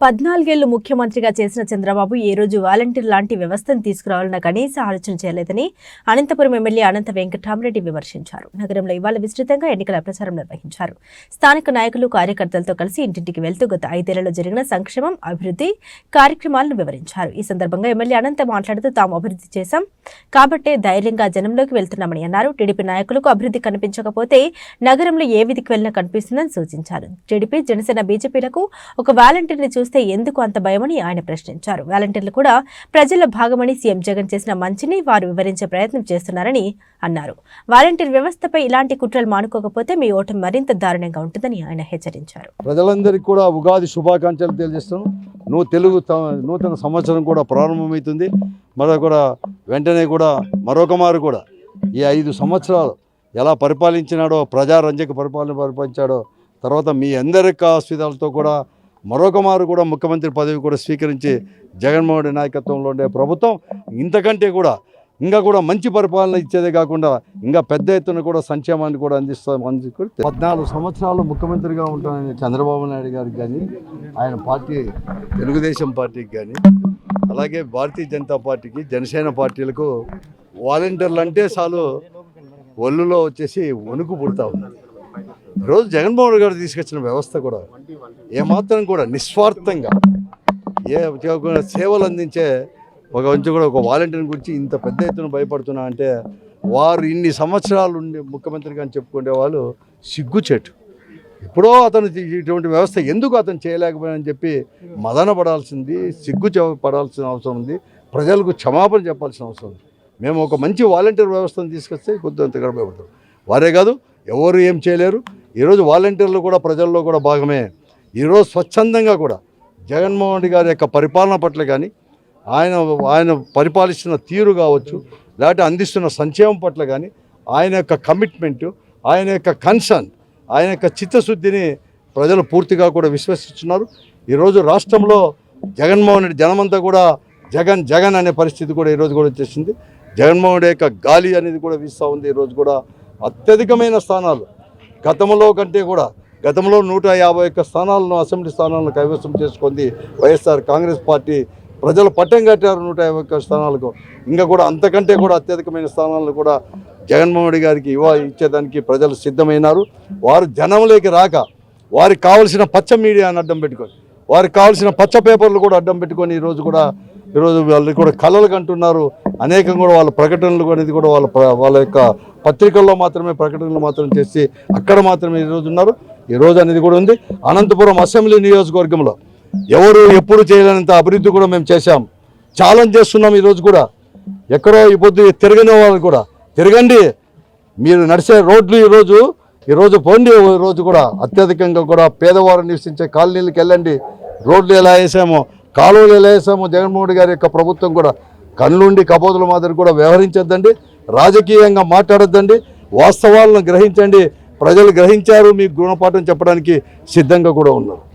14 ఏళ్లు ముఖ్యమంత్రిగా చేసిన చంద్రబాబు ఏ రోజు వాలంటీర్ లాంటి వ్యవస్థను తీసుకురావాలన్న కనీస ఆలోచన చేయలేదని అనంతపురం ఎమ్మెల్యే అనంత వెంకటరామరెడ్డి విమర్శించారు. నగరంలో ఇవాళ విస్తృతంగా ఎన్నికల ప్రచారం నిర్వహించారు. స్థానిక నాయకులు కార్యకర్తలతో కలిసి ఇంటింటికి వెళ్తూ గత 5 ఏళ్లలో జరిగిన సంక్షేమం, అభివృద్ధి కార్యక్రమాలను వివరించారు. ఈ సందర్భంగా ఎమ్మెల్యే అనంత మాట్లాడుతూ తాము అభివృద్ధి చేశాం కాబట్టే ధైర్యంగా జనంలోకి వెళ్తున్నామని అన్నారు. టీడీపీ నాయకులకు అభివృద్ధి కనిపించకపోతే నగరంలో ఏ విధికి వెళ్లినా కనిపిస్తుందని సూచించారు. టీడీపీ, జనసేన, బీజేపీలకు ఒక వాలంటీర్ని చూస్తే ఎందుకు అంత భయమని ఆయన ప్రశ్నించారు. వాలంటీర్లు కూడా ప్రజల భాగమని సీఎం జగన్ చేసిన మంచిని వారు వివరించే ప్రయత్నం చేస్తున్నారని అన్నారు. వాలంటీర్ వ్యవస్థపై ఇలాంటి కుట్రలు మానుకోకపోతే మీ ఓటమి మరింత దారుణంగా ఉంటుందని ఆయన హెచ్చరించారు. ప్రజలందరికీ కూడా ఉగాది శుభాకాంక్షలు తెలియజేస్తున్నాను. నూతన సంవత్సరం కూడా ప్రారంభమవుతుంది. వెంటనే మరొక మారు కూడా ఈ 5 సంవత్సరాలు ఎలా పరిపాలించినాడో, ప్రజారంజక పరిపాలించాడో, తర్వాత మీ అందరి ఆశీర్వాదాలతో కూడా మరొక మారు కూడా ముఖ్యమంత్రి పదవి కూడా స్వీకరించి జగన్మోహన్ రెడ్డి నాయకత్వంలో ఉండే ప్రభుత్వం ఇంతకంటే ఇంకా మంచి పరిపాలన ఇచ్చేదే కాకుండా ఇంకా పెద్ద ఎత్తున కూడా సంక్షేమాన్ని కూడా అందిస్తాం. 14 సంవత్సరాలు ముఖ్యమంత్రిగా ఉంటానని చంద్రబాబు నాయుడు గారికి కానీ, ఆయన పార్టీ తెలుగుదేశం పార్టీకి కానీ, అలాగే భారతీయ జనతా పార్టీకి, జనసేన పార్టీలకు వాలంటీర్లు అంటే చాలు ఒళ్ళులో వచ్చేసి వణుకు పుడతా ఉంది. ఈరోజు జగన్మోహన్ రెడ్డి గారు తీసుకొచ్చిన వ్యవస్థ కూడా ఏమాత్రం కూడా నిస్వార్థంగా సేవలు అందించే ఒక వాలంటీర్ గురించి ఇంత పెద్ద ఎత్తున భయపడుతున్నా అంటే వారు ఇన్ని సంవత్సరాలు ఉండి ముఖ్యమంత్రిగా అని చెప్పుకునే వాళ్ళు సిగ్గుచేటు. ఎప్పుడో అతను ఇటువంటి వ్యవస్థ ఎందుకు అతను చేయలేకపోయానని చెప్పి మదన పడాల్సింది, పడాల్సిన అవసరం ఉంది. ప్రజలకు క్షమాపణ చెప్పాల్సిన అవసరం ఉంది. మేము ఒక మంచి వాలంటీర్ వ్యవస్థను తీసుకొస్తే కొంత గడపడతాం. వారే కాదు, ఎవరు ఏం చేయలేరు. ఈరోజు వాలంటీర్లు కూడా ప్రజల్లో కూడా భాగమే. ఈరోజు స్వచ్ఛందంగా కూడా జగన్మోహన్ రెడ్డి గారి యొక్క పరిపాలన పట్ల కానీ, ఆయన పరిపాలిస్తున్న తీరు కావచ్చు, లేకపోతే అందిస్తున్న సంక్షేమం పట్ల కానీ ఆయన యొక్క కమిట్మెంటు, ఆయన యొక్క కన్సర్న్, ఆయన యొక్క చిత్తశుద్ధిని ప్రజలు పూర్తిగా కూడా విశ్వసిస్తున్నారు. ఈరోజు రాష్ట్రంలో జగన్మోహన్ రెడ్డి జనమంతా కూడా జగన్ అనే పరిస్థితి కూడా ఈరోజు కూడా వచ్చేసింది. జగన్మోహన్ రెడ్డి యొక్క గాలి అనేది కూడా వీస్తూ ఉంది. ఈరోజు కూడా అత్యధికమైన స్థానాలు గతంలో 151 స్థానాలను, అసెంబ్లీ స్థానాలను కైవసం చేసుకుంది వైఎస్ఆర్ కాంగ్రెస్ పార్టీ. ప్రజలు పట్టం కట్టారు 151 స్థానాలకు. ఇంకా కూడా అంతకంటే కూడా అత్యధికమైన స్థానాలను కూడా జగన్మోహన్ రెడ్డి గారికి ఇచ్చేదానికి ప్రజలు సిద్ధమైనారు. వారు జనంలోకి రాక వారికి కావలసిన పచ్చ మీడియాను అడ్డం పెట్టుకొని, వారికి కావాల్సిన పచ్చ పేపర్లు కూడా అడ్డం పెట్టుకొని ఈరోజు వాళ్ళు కూడా కలలు కంటున్నారు. అనేకం కూడా వాళ్ళ ప్రకటనలు అనేది కూడా వాళ్ళ యొక్క పత్రికల్లో మాత్రమే ప్రకటనలు మాత్రం చేసి అక్కడ మాత్రమే ఈరోజు ఉన్నారు. ఈరోజు అనేది కూడా ఉంది. అనంతపురం అసెంబ్లీ నియోజకవర్గంలో ఎవరు ఎప్పుడు చేయలేనంత అభివృద్ధి కూడా మేము చేశాం. ఛాలెంజ్ చేస్తున్నాం. ఈరోజు కూడా ఎక్కడో ఈ పొద్దు తిరగని వాళ్ళు కూడా తిరగండి. మీరు నడిచే రోడ్లు ఈరోజు పోండి. ఈరోజు కూడా అత్యధికంగా కూడా పేదవారు నివసించే కాలనీలకు వెళ్ళండి. రోడ్లు ఎలా వేసామో, కాలువలు ఎలా వేసామో జగన్మోహన్ రెడ్డి గారి యొక్క ప్రభుత్వం కూడా కళ్ళుండి కపోతుల మాదిరి కూడా వ్యవహరించొద్దండి. రాజకీయంగా మాట్లాడొద్దండి. వాస్తవాలను గ్రహించండి. ప్రజలు గ్రహించారు. మీకు గుణపాఠం చెప్పడానికి సిద్ధంగా కూడా ఉన్నారు.